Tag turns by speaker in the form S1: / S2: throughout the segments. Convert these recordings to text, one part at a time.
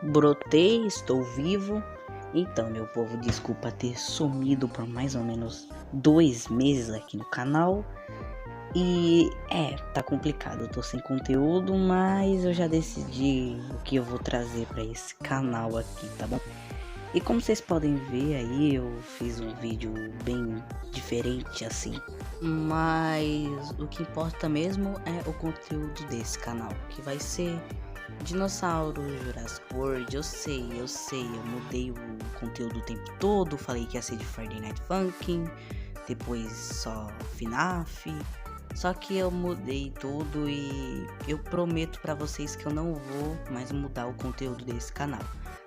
S1: Brotei, estou vivo. Então, meu povo, desculpa ter sumido por mais ou menos 2 meses aqui no canal. E tá complicado, eu tô sem conteúdo, mas eu já decidi o que eu vou trazer para esse canal aqui, tá bom? E como vocês podem ver aí, eu fiz um vídeo bem diferente assim. Mas o que importa mesmo é o conteúdo desse canal, que vai ser dinossauros, Jurassic World. Eu sei, eu mudei o conteúdo o tempo todo, falei que ia ser de Friday Night Funkin', depois só FNAF. Só que eu mudei tudo e eu prometo pra vocês que eu não vou mais mudar o conteúdo desse canal.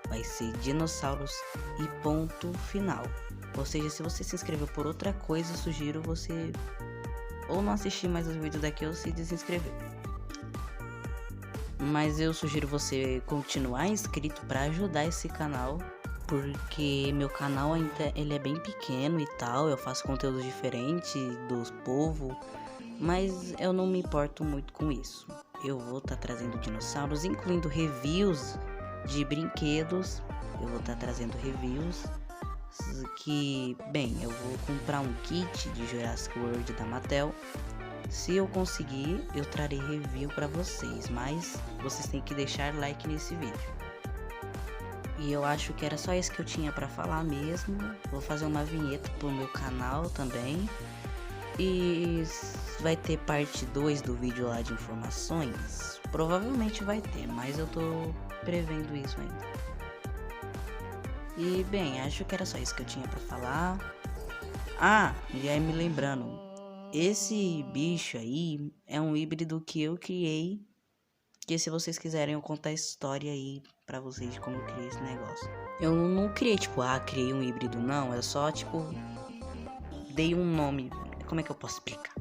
S1: Vai ser dinossauros e ponto final. Ou seja, se você se inscreveu por outra coisa, eu sugiro você ou não assistir mais os vídeos daqui ou se desinscrever. Mas eu sugiro você continuar inscrito para ajudar esse canal, porque meu canal ainda ele é bem pequeno e tal, eu faço conteúdo diferente dos povos, mas eu não me importo muito com isso. Eu vou estar trazendo dinossauros, incluindo reviews de brinquedos. Eu vou estar trazendo reviews que, bem, eu vou comprar um kit de Jurassic World da Mattel. Se eu conseguir, eu trarei review para vocês, mas vocês têm que deixar like nesse vídeo. E eu acho que era só isso que eu tinha para falar mesmo. Vou fazer uma vinheta pro meu canal também. E vai ter parte 2 do vídeo lá de informações. Provavelmente vai ter, mas eu tô prevendo isso ainda. E bem, acho que era só isso que eu tinha para falar. Já me lembrando, esse bicho aí é um híbrido que eu criei. Que se vocês quiserem eu contar a história aí pra vocês de como eu criei esse negócio. Eu não criei criei um híbrido, não. Eu só dei um nome. Como é que eu posso explicar?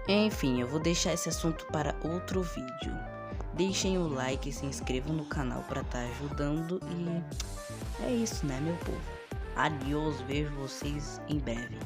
S1: Enfim, eu vou deixar esse assunto para outro vídeo. Deixem o like e se inscrevam no canal para estar ajudando. E é isso, né, meu povo? Adeus, vejo vocês em breve.